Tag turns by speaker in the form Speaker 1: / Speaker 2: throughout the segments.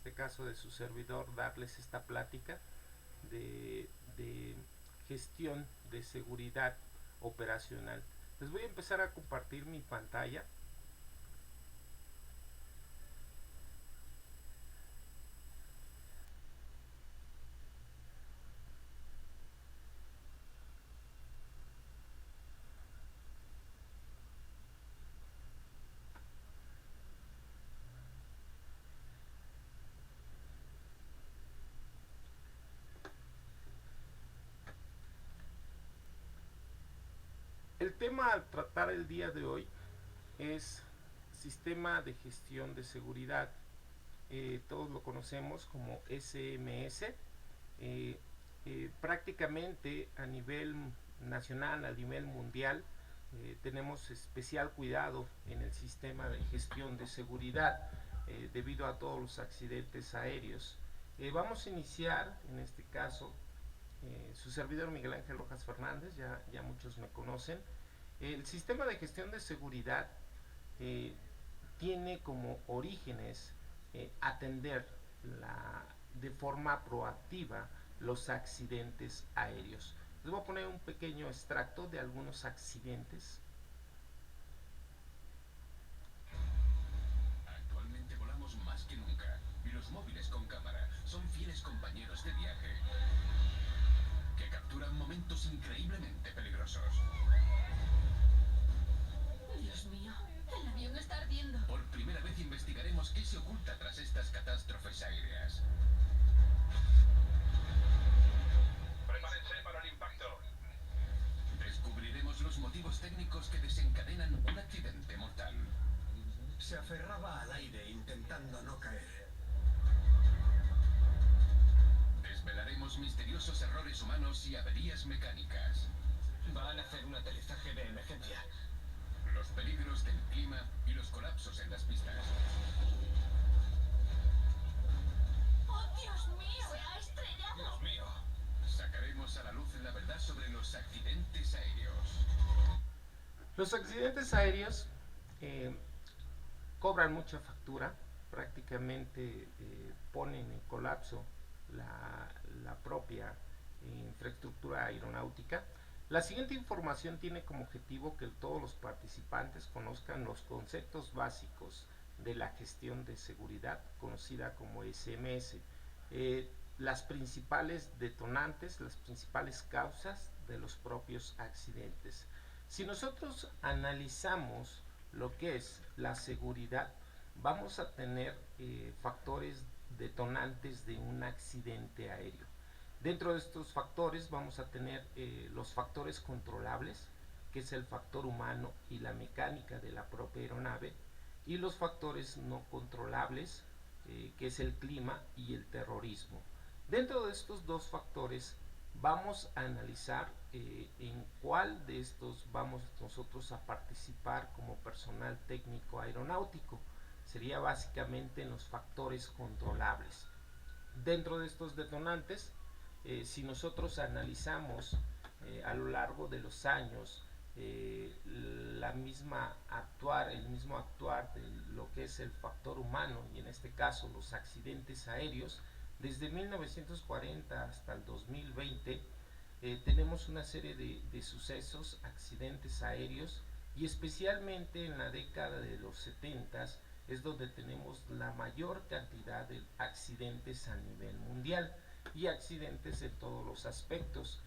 Speaker 1: este caso de su servidor, darles esta plática de gestión de seguridad operacional. Les voy a empezar a compartir mi pantalla. El tema a tratar el día de hoy es sistema de gestión de seguridad. Todos lo conocemos como SMS. Prácticamente a nivel nacional, a nivel mundial, tenemos especial cuidado en el sistema de gestión de seguridad debido a todos los accidentes aéreos. Vamos a iniciar en este caso su servidor Miguel Ángel Rojas Fernández, ya muchos me conocen. El sistema de gestión de seguridad eh, tiene como orígenes atender de forma proactiva los accidentes aéreos. Les voy a poner un pequeño extracto de algunos accidentes.
Speaker 2: Actualmente volamos más que nunca y los móviles con cámara son fieles compañeros de viaje que capturan momentos increíblemente peligrosos.
Speaker 3: Dios mío, el avión está ardiendo.
Speaker 2: Por primera vez investigaremos qué se oculta tras estas catástrofes aéreas.
Speaker 4: Prepárense para el impacto.
Speaker 2: Descubriremos los motivos técnicos que desencadenan un accidente mortal.
Speaker 5: Se aferraba al aire intentando no caer.
Speaker 2: Desvelaremos misteriosos errores humanos y averías mecánicas.
Speaker 5: Van a hacer un aterrizaje de emergencia.
Speaker 2: Los peligros del clima y los colapsos en las pistas.
Speaker 3: ¡Oh, Dios mío! ¡Se ha estrellado!
Speaker 5: Dios mío.
Speaker 2: Sacaremos a la luz la verdad sobre los accidentes aéreos.
Speaker 1: Los accidentes aéreos cobran mucha factura, prácticamente ponen en colapso la propia infraestructura aeronáutica. La siguiente información tiene como objetivo que todos los participantes conozcan los conceptos básicos de la gestión de seguridad, conocida como SMS, las principales detonantes, las principales causas de los propios accidentes. Si nosotros analizamos lo que es la seguridad, vamos a tener factores detonantes de un accidente aéreo. Dentro de estos factores vamos a tener los factores controlables, que es el factor humano y la mecánica de la propia aeronave, y los factores no controlables, que es el clima y el terrorismo. Dentro de estos dos factores vamos a analizar en cuál de estos vamos nosotros a participar como personal técnico aeronáutico. Sería básicamente en los factores controlables. Dentro de estos detonantes, si nosotros analizamos a lo largo de los años el mismo actuar de lo que es el factor humano y en este caso los accidentes aéreos, desde 1940 hasta el 2020 tenemos una serie de sucesos, accidentes aéreos, y especialmente en la década de los 70 es donde tenemos la mayor cantidad de accidentes a nivel mundial y accidentes en todos los aspectos.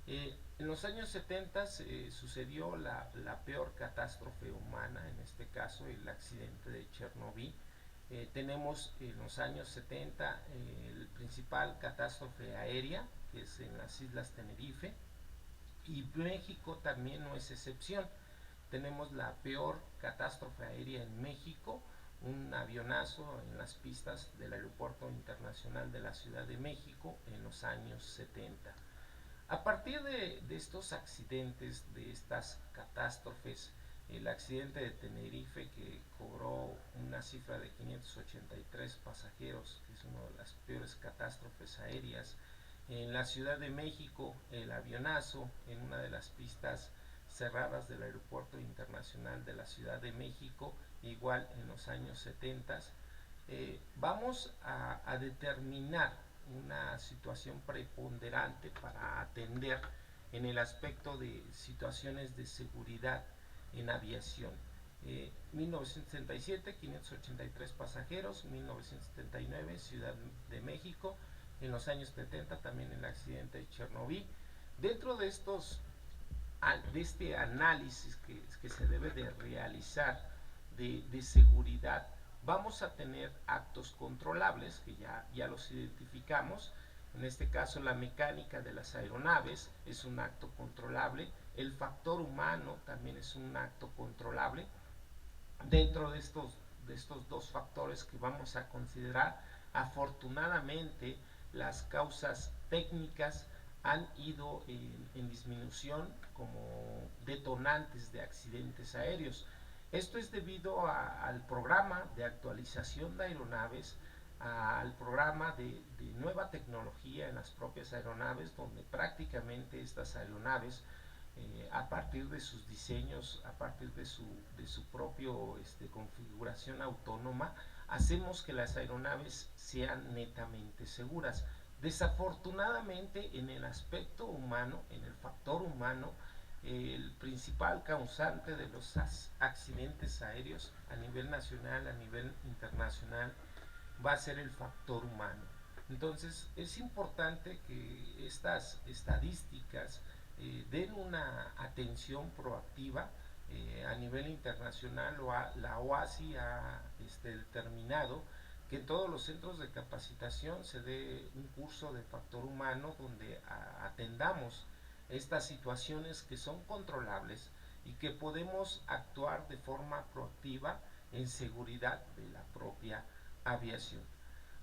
Speaker 1: En los años 70 sucedió la peor catástrofe humana, en este caso el accidente de Chernobyl. Tenemos en los años 70 el principal catástrofe aérea, que es en las Islas Tenerife, y México también no es excepción. Tenemos la peor catástrofe aérea en México, un avionazo en las pistas del Aeropuerto Internacional de la Ciudad de México en los años 70. A partir de estos accidentes, de estas catástrofes, el accidente de Tenerife que cobró una cifra de 583 pasajeros, que es una de las peores catástrofes aéreas, en la Ciudad de México el avionazo en una de las pistas cerradas del Aeropuerto Internacional de la Ciudad de México, igual en los años 70, vamos a determinar una situación preponderante para atender en el aspecto de situaciones de seguridad en aviación. 1977, 583 pasajeros, 1979, Ciudad de México, en los años 70 también el accidente de Chernobyl. Dentro de este análisis que se debe de realizar de seguridad, vamos a tener actos controlables que ya los identificamos. En este caso, la mecánica de las aeronaves es un acto controlable, el factor humano también es un acto controlable. Dentro de estos dos factores que vamos a considerar, afortunadamente las causas técnicas han ido en disminución como detonantes de accidentes aéreos. Esto es debido al programa de actualización de aeronaves, al programa de nueva tecnología en las propias aeronaves, donde prácticamente estas aeronaves, a partir de sus diseños, a partir de su propia configuración autónoma, hacemos que las aeronaves sean netamente seguras. Desafortunadamente, en el aspecto humano, en el factor humano, el principal causante de los accidentes aéreos a nivel nacional, a nivel internacional, va a ser el factor humano. Entonces es importante que estas estadísticas den una atención proactiva. A nivel internacional la OASI ha determinado que en todos los centros de capacitación se dé un curso de factor humano donde atendamos estas situaciones que son controlables y que podemos actuar de forma proactiva en seguridad de la propia aviación.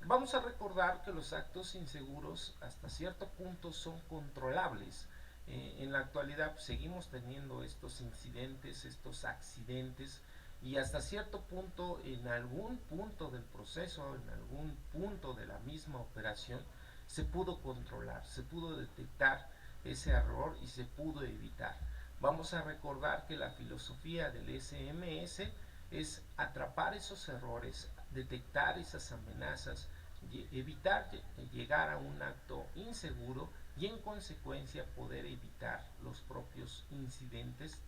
Speaker 1: Vamos a recordar que los actos inseguros hasta cierto punto son controlables. En la actualidad seguimos teniendo estos incidentes, estos accidentes, y hasta cierto punto, en algún punto del proceso, en algún punto de la misma operación, se pudo controlar, se pudo detectar ese error y se pudo evitar. Vamos a recordar que la filosofía del SMS es atrapar esos errores, detectar esas amenazas, evitar llegar a un acto inseguro y en consecuencia poder evitar los propios incidentes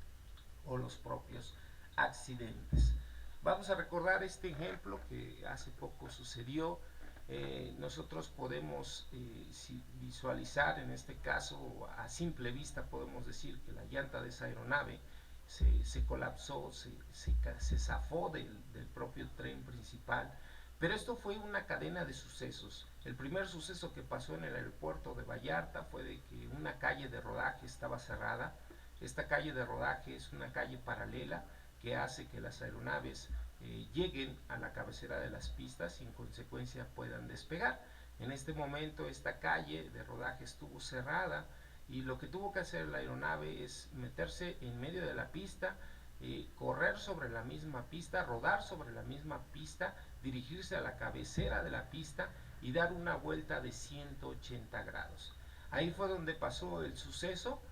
Speaker 1: o los propios accidentes. Vamos a recordar este ejemplo que hace poco sucedió. Nosotros podemos visualizar, en este caso a simple vista podemos decir que la llanta de esa aeronave se colapsó, se zafó del propio tren principal, pero esto fue una cadena de sucesos. El primer suceso que pasó en el aeropuerto de Vallarta fue de que una calle de rodaje estaba cerrada. Esta calle de rodaje es una calle paralela que hace que las aeronaves lleguen a la cabecera de las pistas y en consecuencia puedan despegar. En este momento esta calle de rodaje estuvo cerrada y lo que tuvo que hacer la aeronave es meterse en medio de la pista, correr sobre la misma pista, rodar sobre la misma pista, dirigirse a la cabecera de la pista y dar una vuelta de 180 grados. Ahí fue donde pasó el suceso.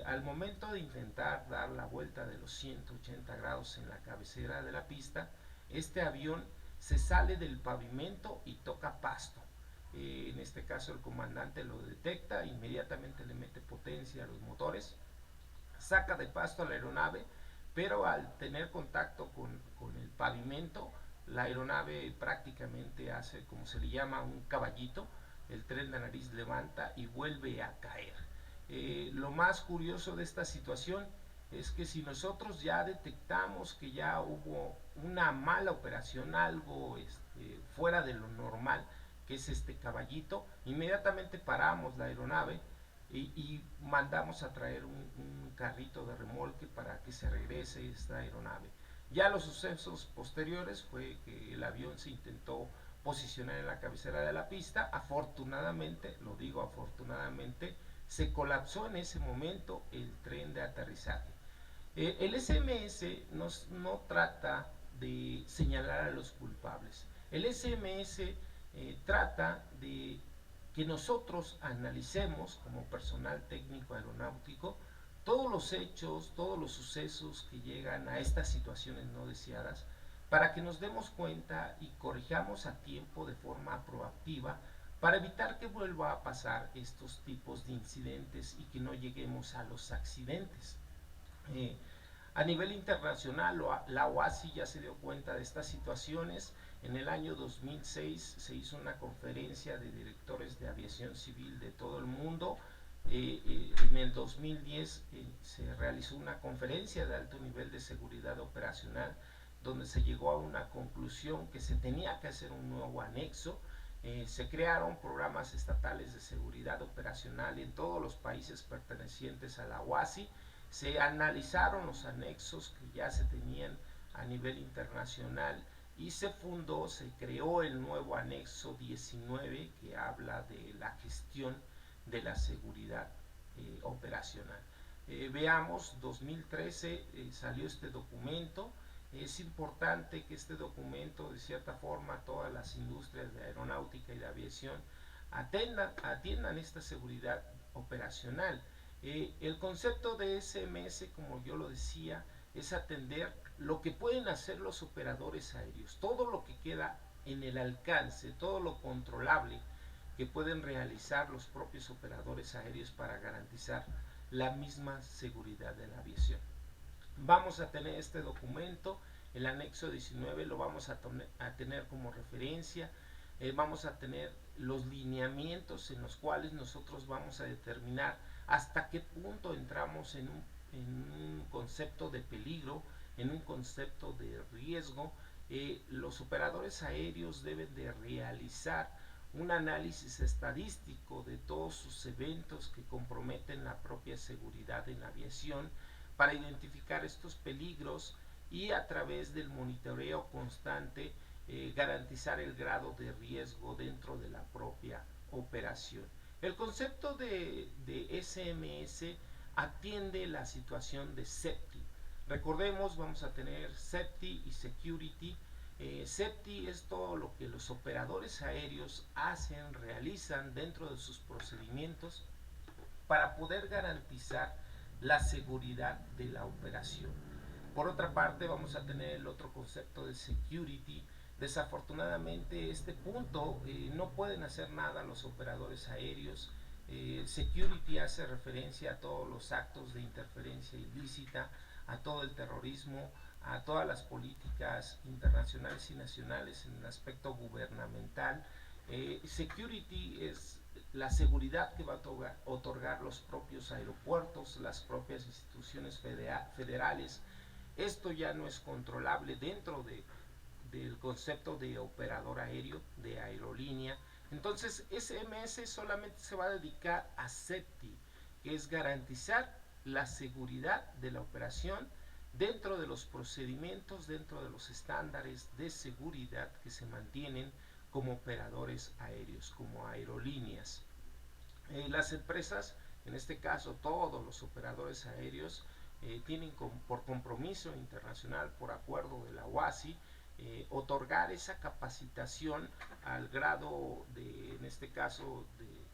Speaker 1: Al momento de intentar dar la vuelta de los 180 grados en la cabecera de la pista, este avión se sale del pavimento y toca pasto. En este caso el comandante lo detecta, inmediatamente le mete potencia a los motores, saca de pasto a la aeronave, pero al tener contacto con el pavimento, la aeronave prácticamente hace, como se le llama, un caballito. El tren de nariz levanta y vuelve a caer. Lo más curioso de esta situación es que si nosotros ya detectamos que ya hubo una mala operación, algo fuera de lo normal, que es este caballito, inmediatamente paramos la aeronave y mandamos a traer un carrito de remolque para que se regrese esta aeronave. Ya los sucesos posteriores fue que el avión se intentó posicionar en la cabecera de la pista. Afortunadamente, lo digo afortunadamente, se colapsó en ese momento el tren de aterrizaje. El SMS no trata de señalar a los culpables. El SMS trata de que nosotros analicemos como personal técnico aeronáutico todos los hechos, todos los sucesos que llegan a estas situaciones no deseadas, para que nos demos cuenta y corrijamos a tiempo de forma proactiva para evitar que vuelva a pasar estos tipos de incidentes y que no lleguemos a los accidentes. A nivel internacional, la OASI ya se dio cuenta de estas situaciones. En el año 2006 se hizo una conferencia de directores de aviación civil de todo el mundo. En el 2010 se realizó una conferencia de alto nivel de seguridad operacional donde se llegó a una conclusión que se tenía que hacer un nuevo anexo. Se crearon programas estatales de seguridad operacional en todos los países pertenecientes a la OASI. Se analizaron los anexos que ya se tenían a nivel internacional y se creó el nuevo anexo 19 que habla de la gestión de la seguridad operacional. Veamos, 2013 salió este documento. Es importante que este documento, de cierta forma, todas las industrias de aeronáutica y de aviación atiendan esta seguridad operacional. El concepto de SMS, como yo lo decía, es atender lo que pueden hacer los operadores aéreos, todo lo que queda en el alcance, todo lo controlable que pueden realizar los propios operadores aéreos para garantizar la misma seguridad de la aviación. Vamos a tener este documento, el anexo 19 lo vamos a tener como referencia. Vamos a tener los lineamientos en los cuales nosotros vamos a determinar hasta qué punto entramos en un concepto de peligro, en un concepto de riesgo. Los operadores aéreos deben de realizar un análisis estadístico de todos sus eventos que comprometen la propia seguridad en la aviación para identificar estos peligros y a través del monitoreo constante garantizar el grado de riesgo dentro de la propia operación. El concepto de SMS atiende la situación de safety. Recordemos, vamos a tener safety y security. Safety es todo lo que los operadores aéreos hacen, realizan dentro de sus procedimientos para poder garantizar la seguridad de la operación. Por otra parte, vamos a tener el otro concepto de security. Desafortunadamente, este punto no pueden hacer nada los operadores aéreos. Security hace referencia a todos los actos de interferencia ilícita, a todo el terrorismo, a todas las políticas internacionales y nacionales en el aspecto gubernamental. Security es la seguridad que va a otorgar los propios aeropuertos, las propias instituciones federales. Esto ya no es controlable dentro del concepto de operador aéreo, de aerolínea. Entonces, SMS solamente se va a dedicar a safety, que es garantizar la seguridad de la operación dentro de los procedimientos, dentro de los estándares de seguridad que se mantienen como operadores aéreos, como aerolíneas. Las empresas, en este caso todos los operadores aéreos, tienen por compromiso internacional, por acuerdo de la OASI, otorgar esa capacitación al grado de, en este caso,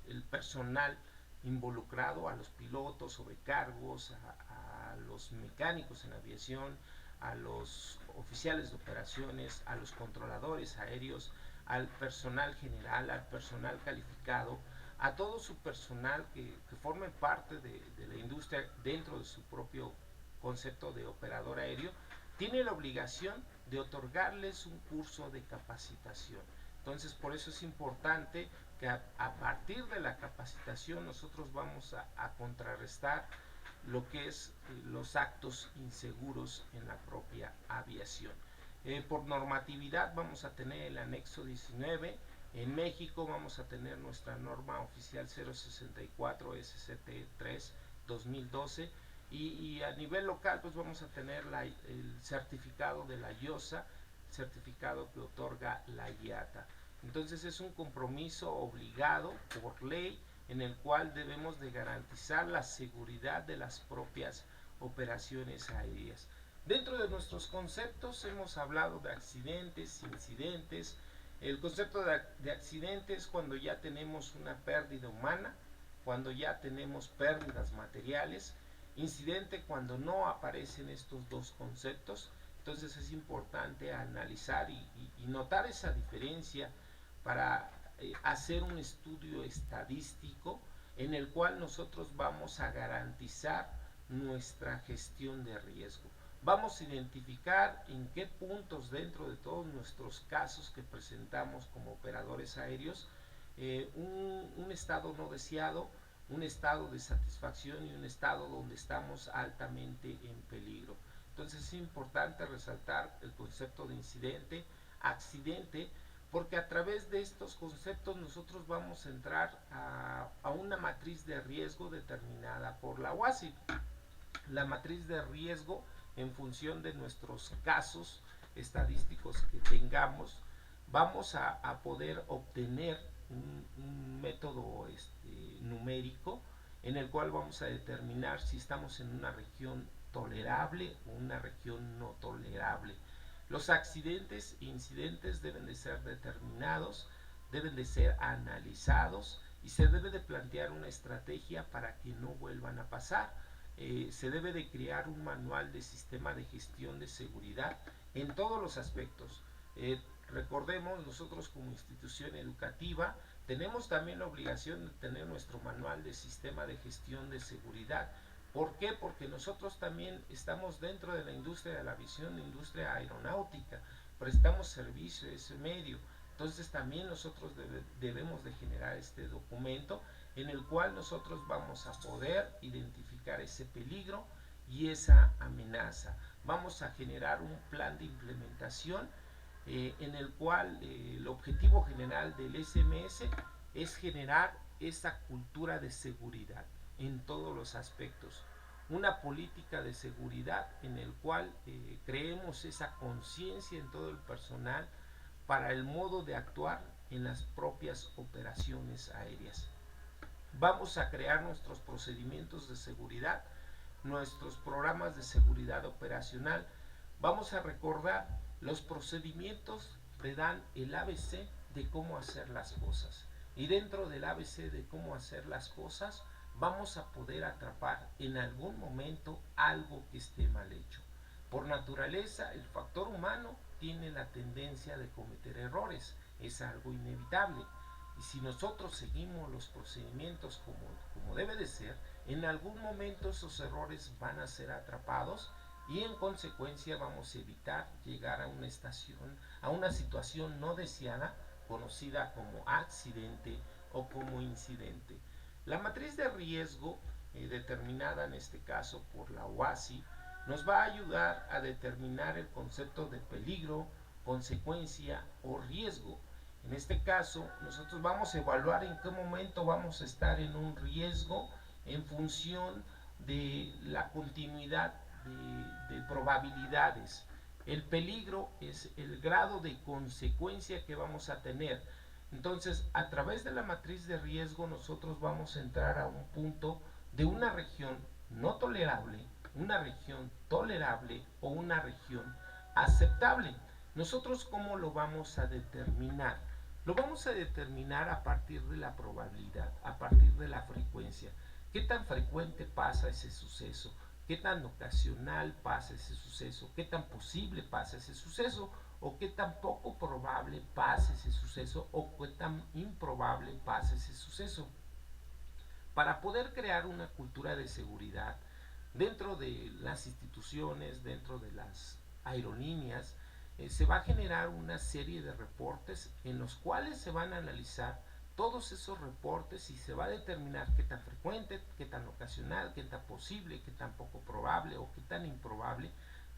Speaker 1: del personal involucrado, a los pilotos, sobrecargos, a los mecánicos en aviación, a los oficiales de operaciones, a los controladores aéreos, al personal general, al personal calificado, a todo su personal que forme parte de la industria dentro de su propio concepto de operador aéreo, tiene la obligación de otorgarles un curso de capacitación. Entonces, por eso es importante que a partir de la capacitación nosotros vamos a contrarrestar lo que es los actos inseguros en la propia aviación. Por normatividad vamos a tener el anexo 19. En México vamos a tener nuestra norma oficial 064 SCT3 2012 y a nivel local pues vamos a tener el certificado de la IOSA, certificado que otorga la IATA. Entonces es un compromiso obligado por ley en el cual debemos de garantizar la seguridad de las propias operaciones aéreas. Dentro de nuestros conceptos hemos hablado de accidentes, incidentes. El concepto de accidentes cuando ya tenemos una pérdida humana, cuando ya tenemos pérdidas materiales. Incidente cuando no aparecen estos dos conceptos. Entonces es importante analizar y notar esa diferencia para hacer un estudio estadístico en el cual nosotros vamos a garantizar nuestra gestión de riesgo. Vamos a identificar en qué puntos dentro de todos nuestros casos que presentamos como operadores aéreos, un estado no deseado, un estado de satisfacción y un estado donde estamos altamente en peligro. Entonces es importante resaltar el concepto de incidente, accidente, porque a través de estos conceptos nosotros vamos a entrar a una matriz de riesgo determinada por la UASI. La matriz de riesgo, en función de nuestros casos estadísticos que tengamos, vamos a poder obtener un método numérico en el cual vamos a determinar si estamos en una región tolerable o una región no tolerable. Los accidentes e incidentes deben de ser determinados, deben de ser analizados y se debe de plantear una estrategia para que no vuelvan a pasar. Se debe de crear un manual de sistema de gestión de seguridad en todos los aspectos. Recordemos, nosotros como institución educativa tenemos también la obligación de tener nuestro manual de sistema de gestión de seguridad. ¿Por qué? Porque nosotros también estamos dentro de la industria de la aviación, la industria aeronáutica, prestamos servicio a ese medio. Entonces también nosotros debemos de generar este documento en el cual nosotros vamos a poder identificar ese peligro y esa amenaza. Vamos a generar un plan de implementación en el cual el objetivo general del SMS es generar esa cultura de seguridad en todos los aspectos, una política de seguridad en el cual creemos esa conciencia en todo el personal para el modo de actuar en las propias operaciones aéreas. Vamos a crear nuestros procedimientos de seguridad, nuestros programas de seguridad operacional. Vamos a recordar los procedimientos que dan el ABC de cómo hacer las cosas. Y dentro del ABC de cómo hacer las cosas, vamos a poder atrapar en algún momento algo que esté mal hecho. Por naturaleza, el factor humano tiene la tendencia de cometer errores, es algo inevitable. Y si nosotros seguimos los procedimientos como debe de ser, en algún momento esos errores van a ser atrapados y en consecuencia vamos a evitar llegar a una situación no deseada, conocida como accidente o como incidente. La matriz de riesgo, determinada en este caso por la UASI, nos va a ayudar a determinar el concepto de peligro, consecuencia o riesgo. En este caso, nosotros vamos a evaluar en qué momento vamos a estar en un riesgo en función de la continuidad de probabilidades. El peligro es el grado de consecuencia que vamos a tener. Entonces, a través de la matriz de riesgo, nosotros vamos a entrar a un punto de una región no tolerable, una región tolerable o una región aceptable. Nosotros, ¿cómo lo vamos a determinar? Lo vamos a determinar a partir de la probabilidad, a partir de la frecuencia. ¿Qué tan frecuente pasa ese suceso? ¿Qué tan ocasional pasa ese suceso? ¿Qué tan posible pasa ese suceso? ¿O qué tan poco probable pasa ese suceso? ¿O qué tan improbable pasa ese suceso? Para poder crear una cultura de seguridad dentro de las instituciones, dentro de las aerolíneas, se va a generar una serie de reportes en los cuales se van a analizar todos esos reportes y se va a determinar qué tan frecuente, qué tan ocasional, qué tan posible, qué tan poco probable o qué tan improbable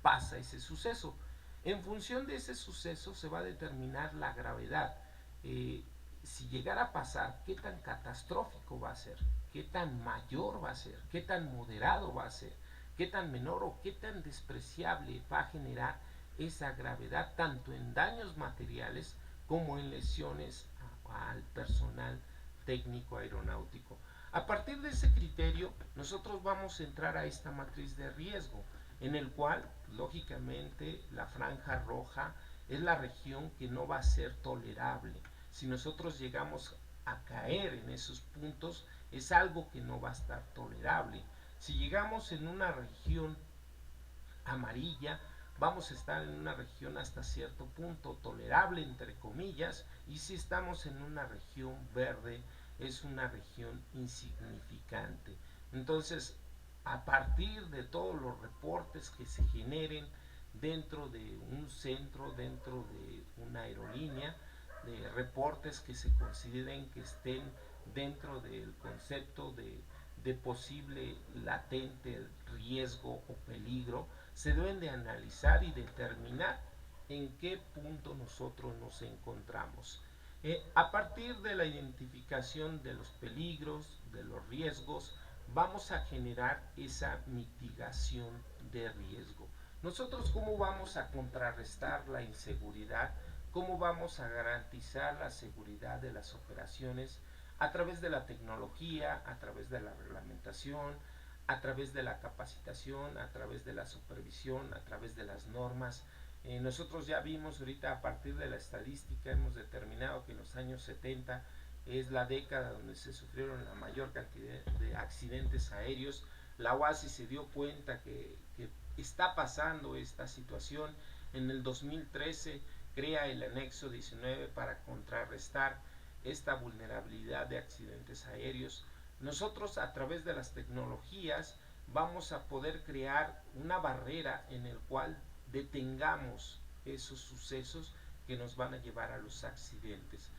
Speaker 1: pasa ese suceso. En función de ese suceso se va a determinar la gravedad. Si llegara a pasar, qué tan catastrófico va a ser, qué tan mayor va a ser, qué tan moderado va a ser, qué tan menor o qué tan despreciable va a generar esa gravedad tanto en daños materiales como en lesiones al personal técnico aeronáutico. A partir de ese criterio, nosotros vamos a entrar a esta matriz de riesgo, en el cual, lógicamente, la franja roja es la región que no va a ser tolerable. Si nosotros llegamos a caer en esos puntos, es algo que no va a estar tolerable. Si llegamos en una región amarilla, vamos a estar en una región hasta cierto punto tolerable, entre comillas, y si estamos en una región verde, es una región insignificante. Entonces, a partir de todos los reportes que se generen dentro de un centro, dentro de una aerolínea, de reportes que se consideren que estén dentro del concepto de posible latente riesgo o peligro, se deben de analizar y determinar en qué punto nosotros nos encontramos. A partir de la identificación de los peligros, de los riesgos, vamos a generar esa mitigación de riesgo. Nosotros, ¿cómo vamos a contrarrestar la inseguridad? ¿Cómo vamos a garantizar la seguridad de las operaciones? A través de la tecnología, a través de la reglamentación, a través de la capacitación, a través de la supervisión, a través de las normas. Nosotros ya vimos ahorita, a partir de la estadística, hemos determinado que en los años 70 es la década donde se sufrieron la mayor cantidad de accidentes aéreos. La OASI se dio cuenta que está pasando esta situación. En el 2013 crea el anexo 19 para contrarrestar esta vulnerabilidad de accidentes aéreos. Nosotros, a través de las tecnologías, vamos a poder crear una barrera en el cual detengamos esos sucesos que nos van a llevar a los accidentes.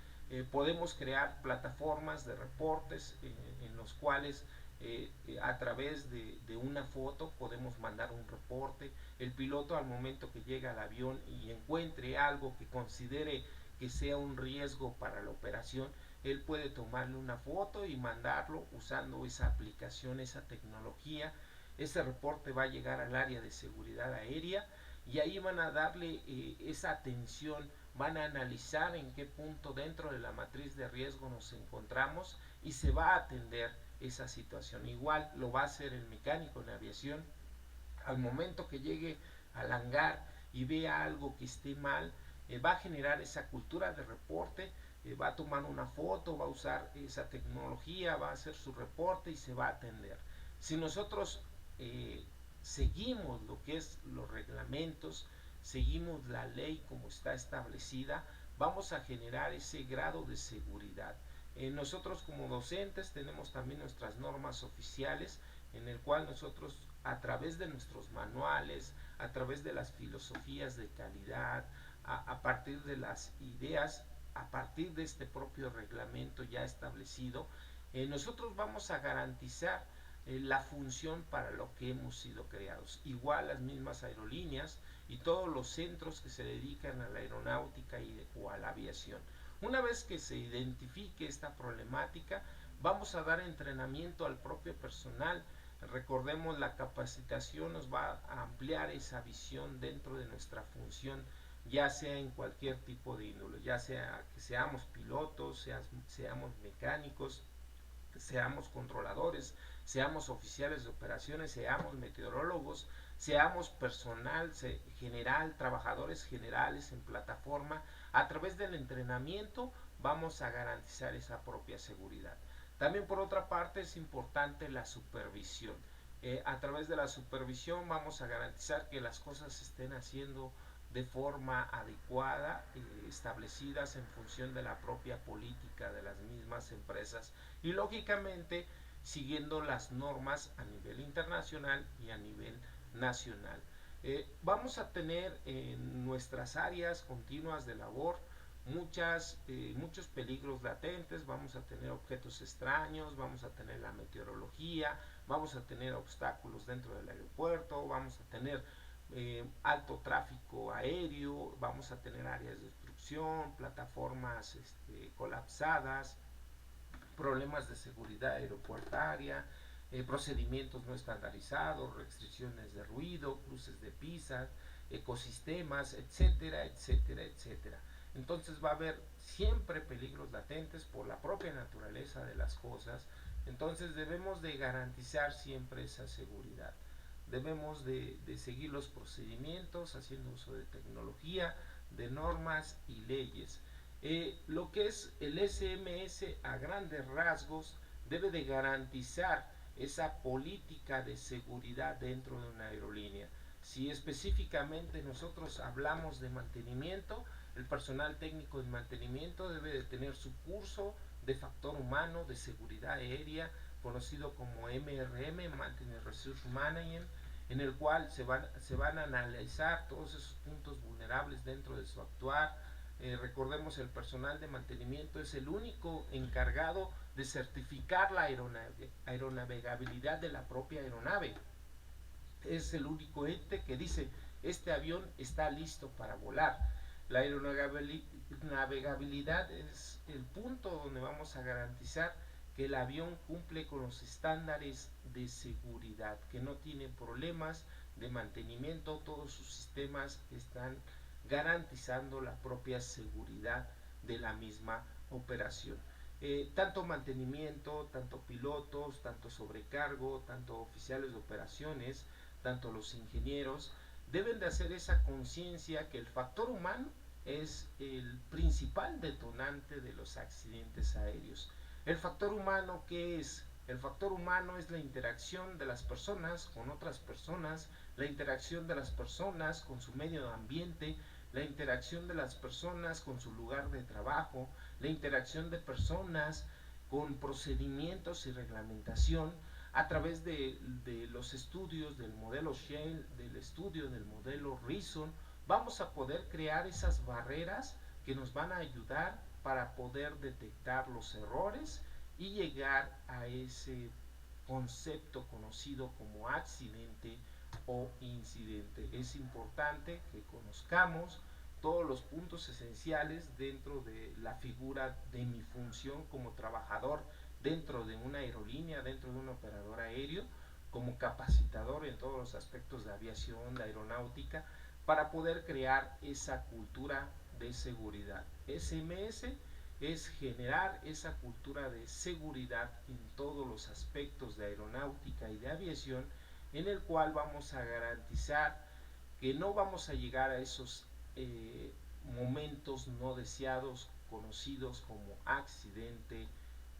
Speaker 1: Podemos crear plataformas de reportes en los cuales a través de una foto podemos mandar un reporte. El piloto, al momento que llega al avión y encuentre algo que considere que sea un riesgo para la operación, él puede tomarle una foto y mandarlo usando esa aplicación, esa tecnología. Ese reporte va a llegar al área de seguridad aérea y ahí van a darle esa atención, van a analizar en qué punto dentro de la matriz de riesgo nos encontramos y se va a atender esa situación. Igual lo va a hacer el mecánico en aviación. Al momento que llegue al hangar y vea algo que esté mal, va a generar esa cultura de reporte, va a tomar una foto, va a usar esa tecnología, va a hacer su reporte y se va a atender. Si nosotros seguimos lo que es los reglamentos, seguimos la ley como está establecida, vamos a generar ese grado de seguridad. Nosotros como docentes tenemos también nuestras normas oficiales en el cual nosotros, a través de nuestros manuales, a través de las filosofías de calidad, a partir de las ideas, a partir de este propio reglamento ya establecido, nosotros vamos a garantizar la función para lo que hemos sido creados. Igual las mismas aerolíneas y todos los centros que se dedican a la aeronáutica o a la aviación. Una vez que se identifique esta problemática, vamos a dar entrenamiento al propio personal. Recordemos, la capacitación nos va a ampliar esa visión dentro de nuestra función, ya sea en cualquier tipo de índole, ya sea que seamos pilotos, seamos mecánicos, seamos controladores, seamos oficiales de operaciones, seamos meteorólogos, seamos personal general, trabajadores generales en plataforma. A través del entrenamiento vamos a garantizar esa propia seguridad. También, por otra parte, es importante la supervisión. A través de la supervisión vamos a garantizar que las cosas se estén haciendo de forma adecuada, establecidas en función de la propia política de las mismas empresas y lógicamente siguiendo las normas a nivel internacional y a nivel nacional. Vamos a tener en nuestras áreas continuas de labor muchos peligros latentes, vamos a tener objetos extraños, vamos a tener la meteorología, vamos a tener obstáculos dentro del aeropuerto, vamos a tener alto tráfico aéreo, vamos a tener áreas de obstrucción, plataformas colapsadas, problemas de seguridad aeroportuaria, procedimientos no estandarizados, restricciones de ruido, cruces de pistas, ecosistemas, etcétera, etcétera, etcétera. Entonces va a haber siempre peligros latentes por la propia naturaleza de las cosas. Entonces debemos de garantizar siempre esa seguridad. Debemos de seguir los procedimientos haciendo uso de tecnología, de normas y leyes. Lo que es el SMS a grandes rasgos debe de garantizar esa política de seguridad dentro de una aerolínea. Si específicamente nosotros hablamos de mantenimiento, el personal técnico de mantenimiento debe de tener su curso de factor humano de seguridad aérea, conocido como MRM, Maintenance Resource Management, en el cual se van a analizar todos esos puntos vulnerables dentro de su actuar. Recordemos, el personal de mantenimiento es el único encargado de certificar la aeronavegabilidad de la propia aeronave. Es el único ente que dice: este avión está listo para volar. La aeronavegabilidad es el punto donde vamos a garantizar que el avión cumple con los estándares de seguridad, que no tiene problemas de mantenimiento, todos sus sistemas están garantizando la propia seguridad de la misma operación. Tanto mantenimiento, tanto pilotos, tanto sobrecargo, tanto oficiales de operaciones, tanto los ingenieros, deben de hacer esa conciencia que el factor humano es el principal detonante de los accidentes aéreos. ¿El factor humano qué es? El factor humano es la interacción de las personas con otras personas, la interacción de las personas con su medio ambiente, la interacción de las personas con su lugar de trabajo, la interacción de personas con procedimientos y reglamentación, a través de los estudios del modelo Shale, del estudio del modelo Reason. Vamos a poder crear esas barreras que nos van a ayudar para poder detectar los errores y llegar a ese concepto conocido como accidente o incidente. Es importante que conozcamos todos los puntos esenciales dentro de la figura de mi función como trabajador dentro de una aerolínea, dentro de un operador aéreo, como capacitador en todos los aspectos de aviación, de aeronáutica, para poder crear esa cultura de seguridad. SMS es generar esa cultura de seguridad en todos los aspectos de aeronáutica y de aviación, en el cual vamos a garantizar que no vamos a llegar a esos momentos no deseados, conocidos como accidente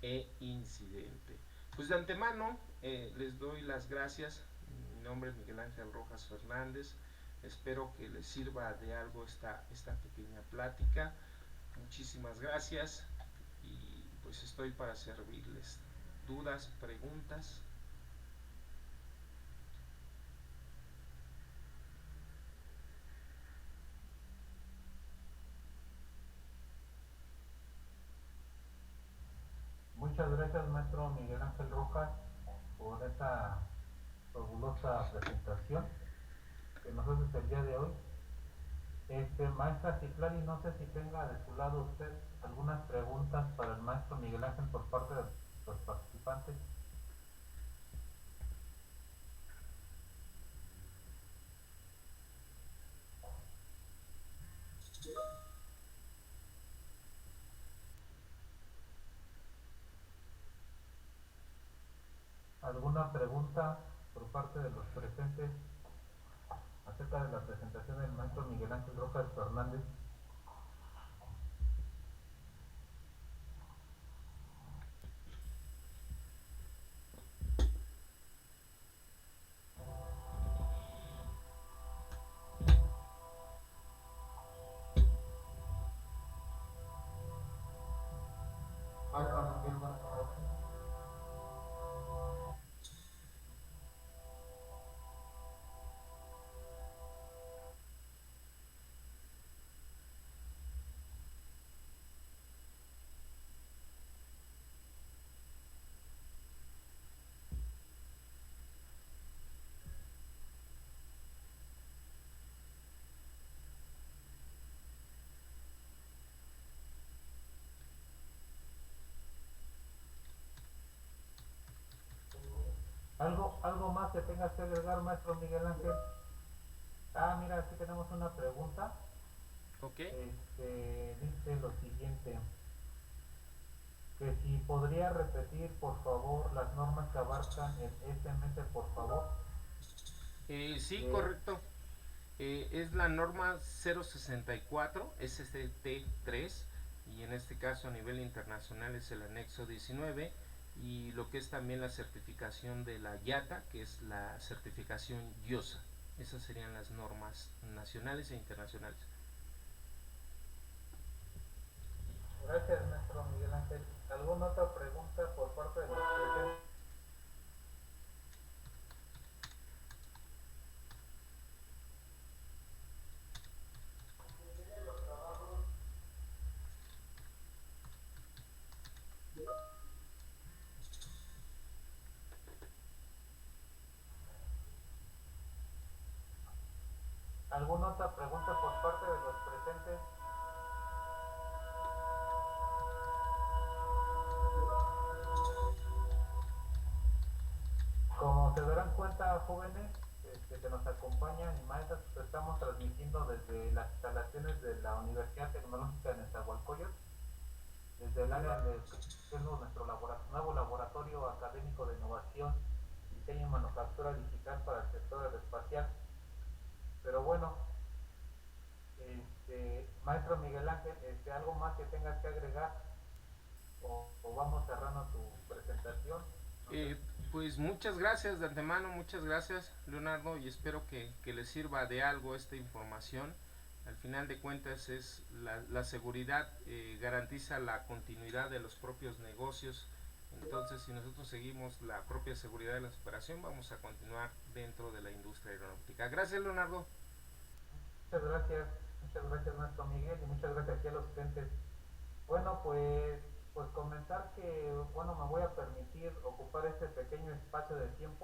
Speaker 1: e incidente. Pues de antemano les doy las gracias. Mi nombre es Miguel Ángel Rojas Fernández. Espero que les sirva de algo esta pequeña plática. Muchísimas gracias y pues estoy para servirles. ¿Dudas, preguntas?
Speaker 6: Muchas gracias, maestro Miguel Ángel Rojas, por esta fabulosa presentación que nos hace el día de hoy. Maestra Citlali, no sé si tenga de su lado usted algunas preguntas para el maestro Miguel Ángel por parte de los participantes. ¿Alguna pregunta por parte de los presentes acerca de la presentación del maestro Miguel Ángel Rojas Fernández? ¿Algo más que tengas que agregar, maestro Miguel Ángel? Mira, aquí tenemos una pregunta.
Speaker 1: Ok.
Speaker 6: Dice lo siguiente, que si podría repetir, por favor, las normas que abarcan el SMS, por favor.
Speaker 1: Sí, correcto. Es la norma 064 SCT3, y en este caso a nivel internacional es el anexo 19, y lo que es también la certificación de la IATA, que es la certificación IOSA. Esas serían las normas nacionales e internacionales.
Speaker 6: Gracias, maestro Miguel Ángel. ¿Alguna otra pregunta por parte de los presentes? ¿Alguna otra pregunta por parte de los presentes? Como se darán cuenta, jóvenes que nos acompañan y maestras, pues estamos transmitiendo desde las instalaciones de la Universidad Tecnológica de Nezahualcóyotl, desde el área de que es nuestro nuevo laboratorio académico de innovación, diseño y manufactura digital para el sector aeroespacial. Pero bueno, maestro Miguel Ángel, ¿algo más que tengas que agregar? O vamos cerrando tu presentación.
Speaker 1: Pues muchas gracias de antemano, muchas gracias, Leonardo, y espero que les sirva de algo esta información. Al final de cuentas es la seguridad garantiza la continuidad de los propios negocios. Entonces, si nosotros seguimos la propia seguridad de la operación, vamos a continuar dentro de la industria aeronáutica. Gracias, Leonardo.
Speaker 6: Muchas gracias maestro Miguel, y muchas gracias aquí a los clientes. Bueno, pues comentar que, bueno, me voy a permitir ocupar este pequeño espacio de tiempo